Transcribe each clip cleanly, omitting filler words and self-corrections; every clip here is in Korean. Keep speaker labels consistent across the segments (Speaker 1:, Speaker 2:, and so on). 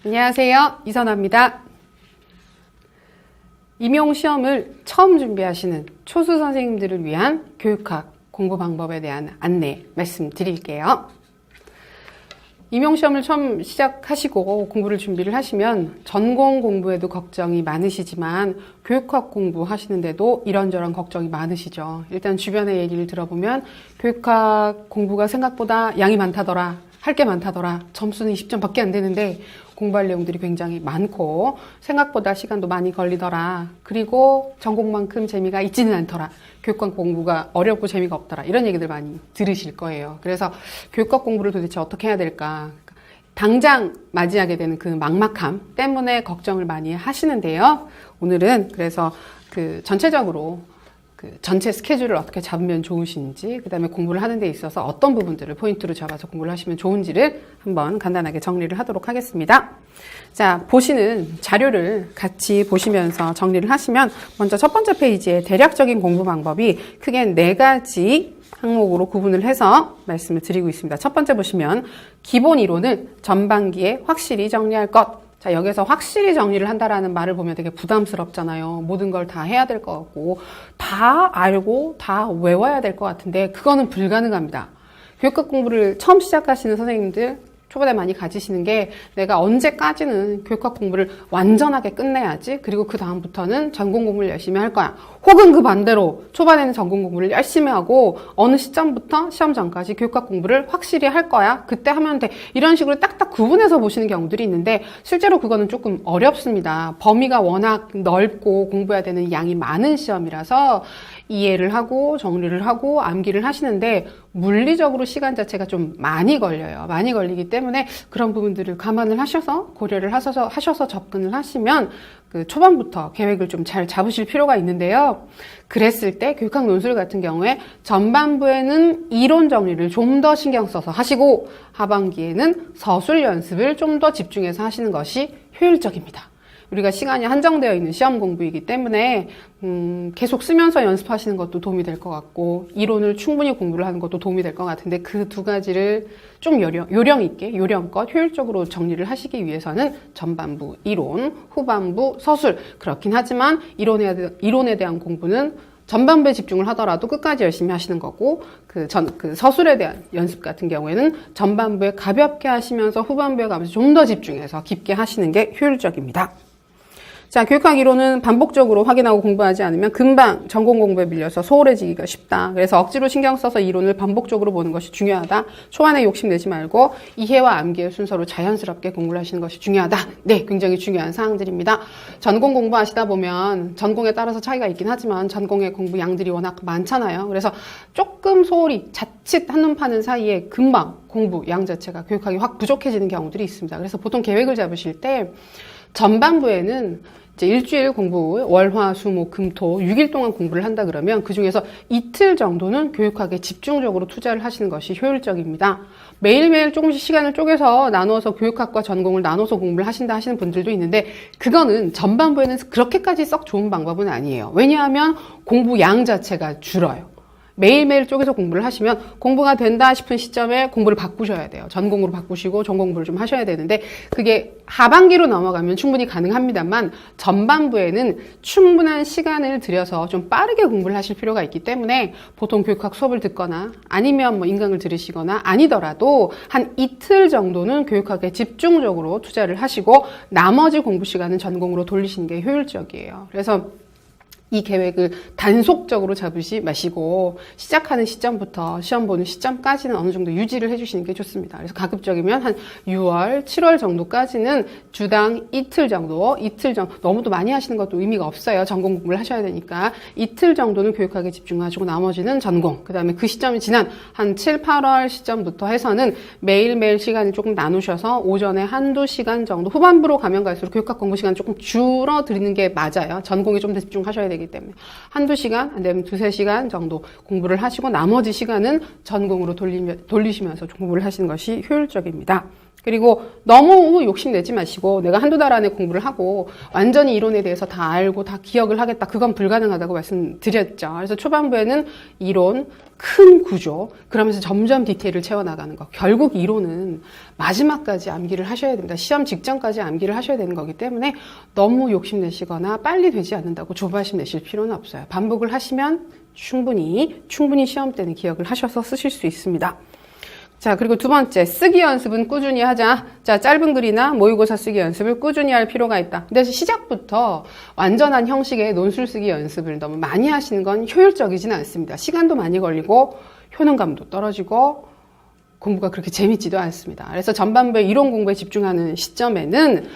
Speaker 1: 안녕하세요. 이선아입니다. 임용시험을 처음 준비하시는 초수 선생님들을 위한 교육학 공부 방법에 대한 안내 말씀드릴게요. 임용시험을 처음 시작하시고 공부를 준비를 하시면 전공 공부에도 걱정이 많으시지만 교육학 공부하시는데도 이런저런 걱정이 많으시죠. 일단 주변의 얘기를 들어보면 교육학 공부가 생각보다 양이 많다더라. 할 게 많다더라. 점수는 20점밖에 안 되는데 공부할 내용들이 굉장히 많고 생각보다 시간도 많이 걸리더라. 그리고 전공만큼 재미가 있지는 않더라. 교육학 공부가 어렵고 재미가 없더라. 이런 얘기들 많이 들으실 거예요. 그래서 교육학 공부를 도대체 어떻게 해야 될까? 당장 맞이하게 되는 그 막막함 때문에 걱정을 많이 하시는데요. 오늘은 그래서 전체적으로 전체 스케줄을 어떻게 잡으면 좋으신지, 그 다음에 공부를 하는 데 있어서 어떤 부분들을 포인트로 잡아서 공부를 하시면 좋은지를 한번 간단하게 정리를 하도록 하겠습니다. 자, 보시는 자료를 같이 보시면서 정리를 하시면 먼저 첫 번째 페이지에 대략적인 공부 방법이 크게 4가지 항목으로 구분을 해서 말씀을 드리고 있습니다. 첫 번째 보시면 기본 이론을 전반기에 확실히 정리할 것. 자, 여기서 확실히 정리를 한다라는 말을 보면 되게 부담스럽잖아요. 모든 걸 다 해야 될 것 같고, 다 알고, 다 외워야 될 것 같은데, 그거는 불가능합니다. 교육학 공부를 처음 시작하시는 선생님들, 초반에 많이 가지시는 게 내가 언제까지는 교육학 공부를 완전하게 끝내야지, 그리고 그 다음부터는 전공 공부를 열심히 할 거야. 혹은 그 반대로 초반에는 전공 공부를 열심히 하고 어느 시점부터 시험 전까지 교육학 공부를 확실히 할 거야. 그때 하면 돼. 이런 식으로 딱딱 구분해서 보시는 경우들이 있는데 실제로 그거는 조금 어렵습니다. 범위가 워낙 넓고 공부해야 되는 양이 많은 시험이라서 이해를 하고 정리를 하고 암기를 하시는데 물리적으로 시간 자체가 좀 많이 걸려요. 많이 걸리기 때문에 그런 부분들을 감안을 하셔서 고려를 하셔서 접근을 하시면 초반부터 계획을 좀 잘 잡으실 필요가 있는데요. 그랬을 때 교육학 논술 같은 경우에 전반부에는 이론 정리를 좀 더 신경 써서 하시고 하반기에는 서술 연습을 좀 더 집중해서 하시는 것이 효율적입니다. 우리가 시간이 한정되어 있는 시험 공부이기 때문에 계속 쓰면서 연습하시는 것도 도움이 될 것 같고 이론을 충분히 공부를 하는 것도 도움이 될 것 같은데 그 두 가지를 좀 요령 있게 요령껏 효율적으로 정리를 하시기 위해서는 전반부 이론, 후반부 서술 그렇긴 하지만 이론에 대한 공부는 전반부에 집중을 하더라도 끝까지 열심히 하시는 거고 서술에 대한 연습 같은 경우에는 전반부에 가볍게 하시면서 후반부에 가면서 좀 더 집중해서 깊게 하시는 게 효율적입니다. 자, 교육학 이론은 반복적으로 확인하고 공부하지 않으면 금방 전공 공부에 밀려서 소홀해지기가 쉽다. 그래서 억지로 신경 써서 이론을 반복적으로 보는 것이 중요하다. 초반에 욕심내지 말고 이해와 암기의 순서로 자연스럽게 공부를 하시는 것이 중요하다. 네, 굉장히 중요한 사항들입니다. 전공 공부하시다 보면 전공에 따라서 차이가 있긴 하지만 전공의 공부 양들이 워낙 많잖아요. 그래서 조금 소홀히 자칫 한눈 파는 사이에 금방 공부 양 자체가 교육학이 확 부족해지는 경우들이 있습니다. 그래서 보통 계획을 잡으실 때 전반부에는 이제 일주일 공부, 월, 화, 수, 목, 금, 토 6일 동안 공부를 한다 그러면 그 중에서 이틀 정도는 교육학에 집중적으로 투자를 하시는 것이 효율적입니다. 매일매일 조금씩 시간을 쪼개서 나누어서 교육학과 전공을 나눠서 공부를 하신다 하시는 분들도 있는데 그거는 전반부에는 그렇게까지 썩 좋은 방법은 아니에요. 왜냐하면 공부 양 자체가 줄어요. 매일매일 쪼개서 공부를 하시면 공부가 된다 싶은 시점에 공부를 바꾸셔야 돼요. 전공으로 바꾸시고 전공부를 좀 하셔야 되는데 그게 하반기로 넘어가면 충분히 가능합니다만 전반부에는 충분한 시간을 들여서 좀 빠르게 공부를 하실 필요가 있기 때문에 보통 교육학 수업을 듣거나 아니면 인강을 들으시거나 아니더라도 한 이틀 정도는 교육학에 집중적으로 투자를 하시고 나머지 공부 시간은 전공으로 돌리시는 게 효율적이에요. 그래서 이 계획을 단속적으로 잡으시 마시고 시작하는 시점부터 시험 보는 시점까지는 어느 정도 유지를 해주시는 게 좋습니다. 그래서 가급적이면 한 6월, 7월 정도까지는 주당 이틀 정도 너무도 많이 하시는 것도 의미가 없어요. 전공 공부를 하셔야 되니까 이틀 정도는 교육학에 집중하시고 나머지는 전공 그 다음에 그 시점이 지난 한 7, 8월 시점부터 해서는 매일매일 시간을 조금 나누셔서 오전에 한두 시간 정도 후반부로 가면 갈수록 교육학 공부 시간 조금 줄어드리는 게 맞아요. 전공에 좀 더 집중하셔야 되기 때문에 한두 시간, 안 되면 2-3시간 정도 공부를 하시고 나머지 시간은 전공으로 돌리시면서 공부를 하시는 것이 효율적입니다. 그리고 너무 욕심내지 마시고 내가 한두 달 안에 공부를 하고 완전히 이론에 대해서 다 알고 다 기억을 하겠다. 그건 불가능하다고 말씀드렸죠. 그래서 초반부에는 이론, 큰 구조, 그러면서 점점 디테일을 채워나가는 거. 결국 이론은 마지막까지 암기를 하셔야 됩니다. 시험 직전까지 암기를 하셔야 되는 거기 때문에 너무 욕심내시거나 빨리 되지 않는다고 조바심 내실 필요는 없어요. 반복을 하시면 충분히 시험 때는 기억을 하셔서 쓰실 수 있습니다. 자, 그리고 두 번째, 쓰기 연습은 꾸준히 하자. 자, 짧은 글이나 모의고사 쓰기 연습을 꾸준히 할 필요가 있다. 근데 시작부터 완전한 형식의 논술 쓰기 연습을 너무 많이 하시는 건 효율적이지는 않습니다. 시간도 많이 걸리고 효능감도 떨어지고 공부가 그렇게 재밌지도 않습니다. 그래서 전반부에 이론 공부에 집중하는 시점에는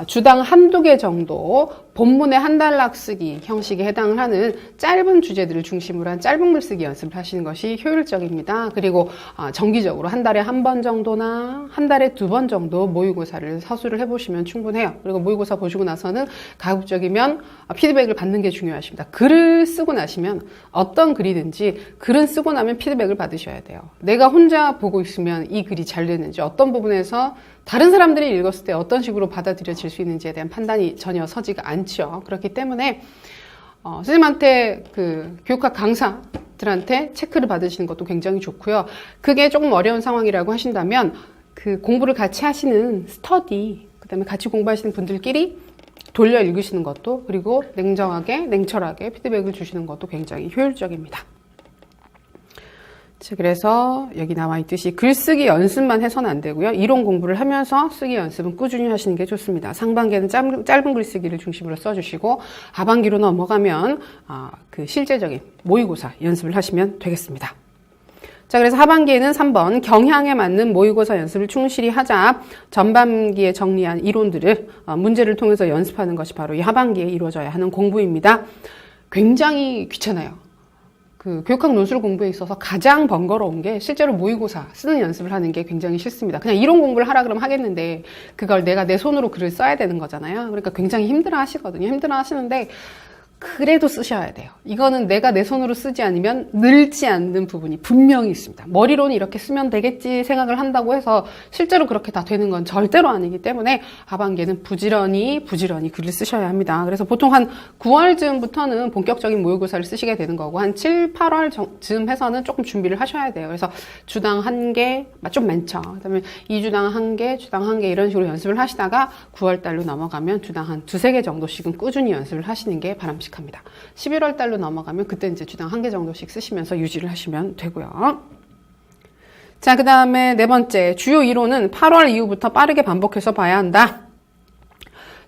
Speaker 1: 주당 한두 개 정도 본문의 한 단락 쓰기 형식에 해당을 하는 짧은 주제들을 중심으로 한 짧은 글 쓰기 연습을 하시는 것이 효율적입니다. 그리고 정기적으로 한 달에 한 번 정도나 한 달에 두 번 정도 모의고사를 서술을 해보시면 충분해요. 그리고 모의고사 보시고 나서는 가급적이면 피드백을 받는 게 중요하십니다. 글을 쓰고 나시면 어떤 글이든지 글은 쓰고 나면 피드백을 받으셔야 돼요. 내가 혼자 보고 있으면 이 글이 잘 되는지 어떤 부분에서 다른 사람들이 읽었을 때 어떤 식으로 받아들여질 수 있는지에 대한 판단이 전혀 서지가 않죠. 그렇기 때문에 선생님한테 그 교육학 강사들한테 체크를 받으시는 것도 굉장히 좋고요. 그게 조금 어려운 상황이라고 하신다면 그 공부를 같이 하시는 스터디, 그다음에 같이 공부하시는 분들끼리 돌려 읽으시는 것도, 그리고 냉철하게 피드백을 주시는 것도 굉장히 효율적입니다. 그래서 여기 나와 있듯이 글쓰기 연습만 해서는 안 되고요. 이론 공부를 하면서 쓰기 연습은 꾸준히 하시는 게 좋습니다. 상반기에는 짧은 글쓰기를 중심으로 써주시고 하반기로 넘어가면 그 실제적인 모의고사 연습을 하시면 되겠습니다. 자, 그래서 하반기에는 3번 경향에 맞는 모의고사 연습을 충실히 하자. 전반기에 정리한 이론들을 문제를 통해서 연습하는 것이 바로 이 하반기에 이루어져야 하는 공부입니다. 굉장히 귀찮아요. 그 교육학 논술 공부에 있어서 가장 번거로운 게 실제로 모의고사 쓰는 연습을 하는 게 굉장히 싫습니다. 그냥 이론 공부를 하라 그러면 하겠는데 그걸 내가 내 손으로 글을 써야 되는 거잖아요. 그러니까 굉장히 힘들어 하시거든요. 힘들어 하시는데 그래도 쓰셔야 돼요. 이거는 내가 내 손으로 쓰지 않으면 늘지 않는 부분이 분명히 있습니다. 머리로는 이렇게 쓰면 되겠지 생각을 한다고 해서 실제로 그렇게 다 되는 건 절대로 아니기 때문에 하반기에는 부지런히 글을 쓰셔야 합니다. 그래서 보통 한 9월쯤부터는 본격적인 모의고사를 쓰시게 되는 거고 한 7, 8월쯤 해서는 조금 준비를 하셔야 돼요. 그래서 주당 1개, 좀 많죠. 그다음에 2주당 1개, 주당 1개 이런 식으로 연습을 하시다가 9월 달로 넘어가면 주당 한 2-3개 정도씩은 꾸준히 연습을 하시는 게 바람직합니다. 11월 달로 넘어가면 그때 이제 주당 1개 정도씩 쓰시면서 유지를 하시면 되고요. 자, 그 다음에 네 번째, 주요 이론은 8월 이후부터 빠르게 반복해서 봐야 한다.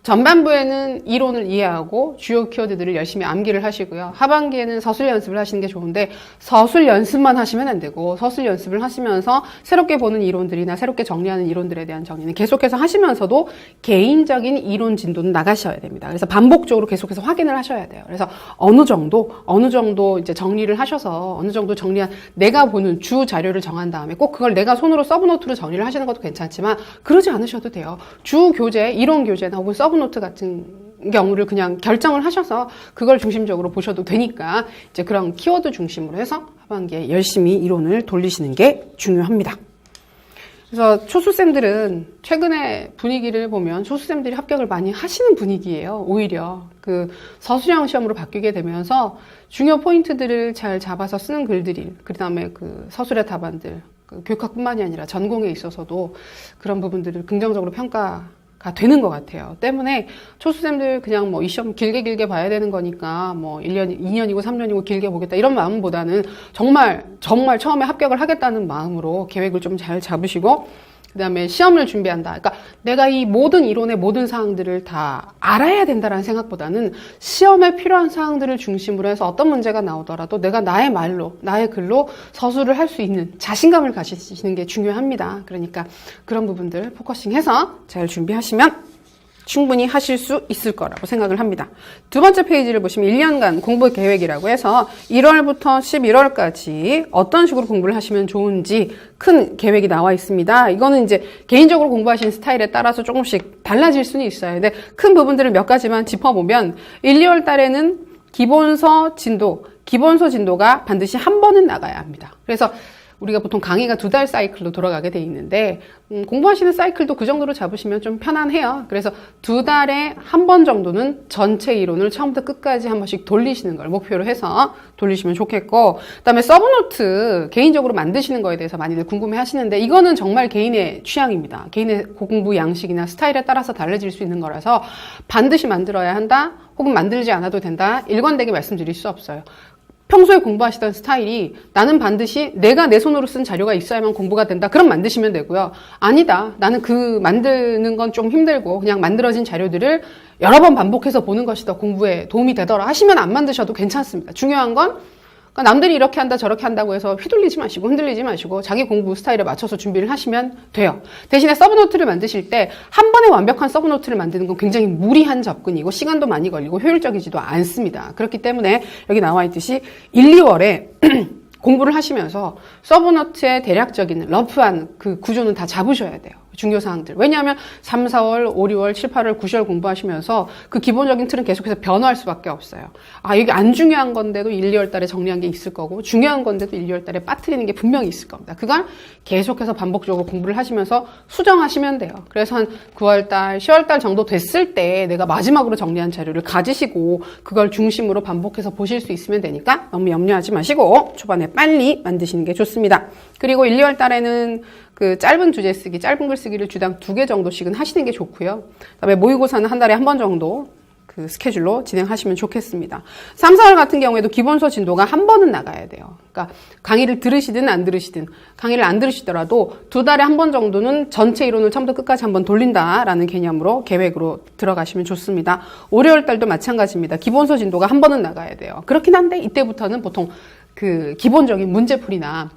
Speaker 1: 전반부에는 이론을 이해하고 주요 키워드들을 열심히 암기를 하시고요. 하반기에는 서술 연습을 하시는 게 좋은데 서술 연습만 하시면 안 되고 서술 연습을 하시면서 새롭게 보는 이론들이나 새롭게 정리하는 이론들에 대한 정리는 계속해서 하시면서도 개인적인 이론 진도는 나가셔야 됩니다. 그래서 반복적으로 계속해서 확인을 하셔야 돼요. 그래서 어느 정도 이제 정리를 하셔서 어느 정도 정리한 내가 보는 주 자료를 정한 다음에 꼭 그걸 내가 손으로 서브노트로 정리를 하시는 것도 괜찮지만 그러지 않으셔도 돼요. 주 교재, 이론 교재나 혹은 서브노트 같은 경우를 그냥 결정을 하셔서 그걸 중심적으로 보셔도 되니까 이제 그런 키워드 중심으로 해서 하반기에 열심히 이론을 돌리시는 게 중요합니다. 그래서 초수생들은 최근에 분위기를 보면 초수생들이 합격을 많이 하시는 분위기예요. 오히려 그 서술형 시험으로 바뀌게 되면서 중요 포인트들을 잘 잡아서 쓰는 글들이, 그 다음에 그 서술의 답안들, 그 교육학뿐만이 아니라 전공에 있어서도 그런 부분들을 긍정적으로 평가가 되는 것 같아요. 때문에 초수생들 그냥 뭐 이 시험 길게 봐야 되는 거니까 뭐 1년, 2년이고 3년이고 길게 보겠다 이런 마음보다는 정말 처음에 합격을 하겠다는 마음으로 계획을 좀 잘 잡으시고 그 다음에 시험을 준비한다. 그러니까 내가 이 모든 이론의 모든 사항들을 다 알아야 된다라는 생각보다는 시험에 필요한 사항들을 중심으로 해서 어떤 문제가 나오더라도 내가 나의 말로, 나의 글로 서술을 할 수 있는 자신감을 가지시는 게 중요합니다. 그러니까 그런 부분들 포커싱해서 잘 준비하시면 충분히 하실 수 있을 거라고 생각을 합니다. 두 번째 페이지를 보시면 1년간 공부 계획이라고 해서 1월부터 11월까지 어떤 식으로 공부를 하시면 좋은지 큰 계획이 나와 있습니다. 이거는 이제 개인적으로 공부하시는 스타일에 따라서 조금씩 달라질 수는 있어요. 근데 큰 부분들을 몇 가지만 짚어보면 1, 2월 달에는 기본서 진도가 반드시 한 번은 나가야 합니다. 그래서 우리가 보통 강의가 2달 사이클로 돌아가게 돼 있는데 공부하시는 사이클도 그 정도로 잡으시면 좀 편안해요. 그래서 2달에 한 번 정도는 전체 이론을 처음부터 끝까지 한 번씩 돌리시는 걸 목표로 해서 돌리시면 좋겠고, 그다음에 서브노트 개인적으로 만드시는 거에 대해서 많이들 궁금해 하시는데 이거는 정말 개인의 취향입니다. 개인의 공부 양식이나 스타일에 따라서 달라질 수 있는 거라서 반드시 만들어야 한다 혹은 만들지 않아도 된다, 일관되게 말씀드릴 수 없어요. 평소에 공부하시던 스타일이 나는 반드시 내가 내 손으로 쓴 자료가 있어야만 공부가 된다, 그럼 만드시면 되고요. 아니다, 나는 그 만드는 건 좀 힘들고 그냥 만들어진 자료들을 여러 번 반복해서 보는 것이 더 공부에 도움이 되더라 하시면 안 만드셔도 괜찮습니다. 중요한 건 그러니까 남들이 이렇게 한다 저렇게 한다고 해서 휘둘리지 마시고 흔들리지 마시고 자기 공부 스타일에 맞춰서 준비를 하시면 돼요. 대신에 서브노트를 만드실 때 한 번에 완벽한 서브노트를 만드는 건 굉장히 무리한 접근이고 시간도 많이 걸리고 효율적이지도 않습니다. 그렇기 때문에 여기 나와 있듯이 1, 2월에 공부를 하시면서 서브노트의 대략적인 러프한 그 구조는 다 잡으셔야 돼요. 중요사항들. 왜냐하면 3, 4월, 5, 6월, 7, 8월, 9월 공부하시면서 그 기본적인 틀은 계속해서 변화할 수밖에 없어요. 아, 이게 안 중요한 건데도 1, 2월 달에 정리한 게 있을 거고 중요한 건데도 1, 2월 달에 빠뜨리는 게 분명히 있을 겁니다. 그걸 계속해서 반복적으로 공부를 하시면서 수정하시면 돼요. 그래서 한 9월 달, 10월 달 정도 됐을 때 내가 마지막으로 정리한 자료를 가지시고 그걸 중심으로 반복해서 보실 수 있으면 되니까 너무 염려하지 마시고 초반에 빨리 만드시는 게 좋습니다. 그리고 1, 2월 달에는 그 짧은 주제 쓰기, 짧은 글 쓰기를 주당 2개 정도씩은 하시는 게 좋고요. 그다음에 모의고사는 한 달에 한 번 정도 그 스케줄로 진행하시면 좋겠습니다. 3, 4월 같은 경우에도 기본서 진도가 한 번은 나가야 돼요. 그러니까 강의를 들으시든 안 들으시든, 강의를 안 들으시더라도 2달에 한 번 정도는 전체 이론을 처음부터 끝까지 한번 돌린다라는 개념으로 계획으로 들어가시면 좋습니다. 5, 6월 달도 마찬가지입니다. 기본서 진도가 한 번은 나가야 돼요. 그렇긴 한데 이때부터는 보통 그 기본적인 문제풀이나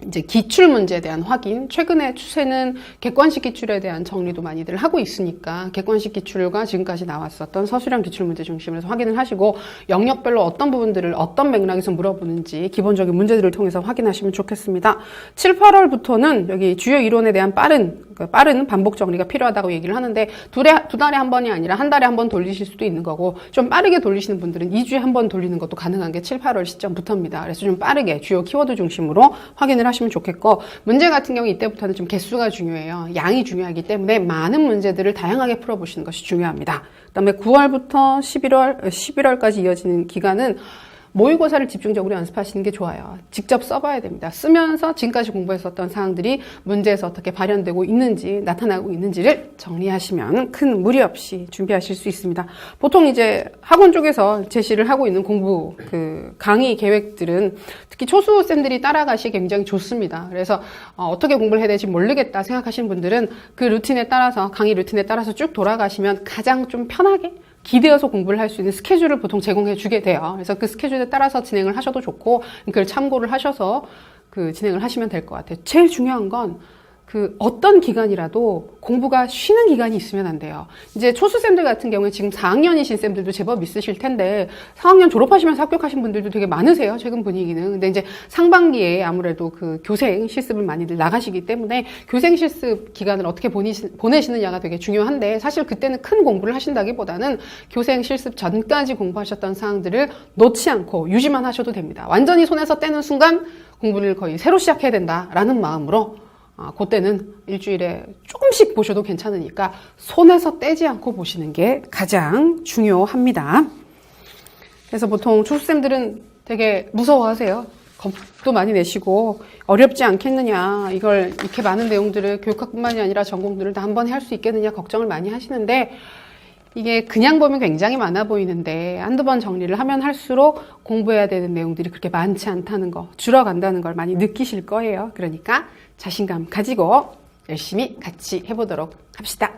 Speaker 1: 이제 기출 문제에 대한 확인, 최근의 추세는 객관식 기출에 대한 정리도 많이들 하고 있으니까 객관식 기출과 지금까지 나왔었던 서술형 기출 문제 중심으로 해서 확인을 하시고 영역별로 어떤 부분들을 어떤 맥락에서 물어보는지 기본적인 문제들을 통해서 확인하시면 좋겠습니다. 7, 8월부터는 여기 주요 이론에 대한 빠른 반복 정리가 필요하다고 얘기를 하는데 두 달에 한 번이 아니라 한 달에 한 번 돌리실 수도 있는 거고, 좀 빠르게 돌리시는 분들은 2주에 한 번 돌리는 것도 가능한 게 7, 8월 시점부터입니다. 그래서 좀 빠르게 주요 키워드 중심으로 확인을 하시면 좋겠고, 문제 같은 경우 이때부터는 좀 개수가 중요해요. 양이 중요하기 때문에 많은 문제들을 다양하게 풀어보시는 것이 중요합니다. 그다음에 9월부터 11월까지 이어지는 기간은 모의고사를 집중적으로 연습하시는 게 좋아요. 직접 써봐야 됩니다. 쓰면서 지금까지 공부했었던 사항들이 문제에서 어떻게 발현되고 있는지, 나타나고 있는지를 정리하시면 큰 무리 없이 준비하실 수 있습니다. 보통 이제 학원 쪽에서 제시를 하고 있는 공부 강의 계획들은 특히 초수생들이 따라가시기 굉장히 좋습니다. 그래서 어떻게 공부를 해야 될지 모르겠다 생각하시는 분들은 그 루틴에 따라서, 강의 루틴에 따라서 쭉 돌아가시면 가장 좀 편하게 기대어서 공부를 할 수 있는 스케줄을 보통 제공해 주게 돼요. 그래서 그 스케줄에 따라서 진행을 하셔도 좋고, 그걸 참고를 하셔서 진행을 하시면 될 것 같아요. 제일 중요한 건 어떤 기간이라도 공부가 쉬는 기간이 있으면 안 돼요. 이제 초수쌤들 같은 경우에 지금 4학년이신 쌤들도 제법 있으실 텐데 4학년 졸업하시면서 합격하신 분들도 되게 많으세요. 최근 분위기는. 근데 이제 상반기에 아무래도 교생 실습을 많이들 나가시기 때문에 교생 실습 기간을 어떻게 보내시느냐가 되게 중요한데, 사실 그때는 큰 공부를 하신다기보다는 교생 실습 전까지 공부하셨던 사항들을 놓지 않고 유지만 하셔도 됩니다. 완전히 손에서 떼는 순간 공부를 거의 새로 시작해야 된다라는 마음으로 그때는 일주일에 조금씩 보셔도 괜찮으니까 손에서 떼지 않고 보시는 게 가장 중요합니다. 그래서 보통 초수생들은 되게 무서워하세요. 겁도 많이 내시고 어렵지 않겠느냐, 이걸 이렇게 많은 내용들을 교육학뿐만이 아니라 전공들을 다 한 번에 할 수 있겠느냐 걱정을 많이 하시는데, 이게 그냥 보면 굉장히 많아 보이는데 한두 번 정리를 하면 할수록 공부해야 되는 내용들이 그렇게 많지 않다는 거, 줄어간다는 걸 많이 느끼실 거예요. 그러니까 자신감 가지고 열심히 같이 해보도록 합시다.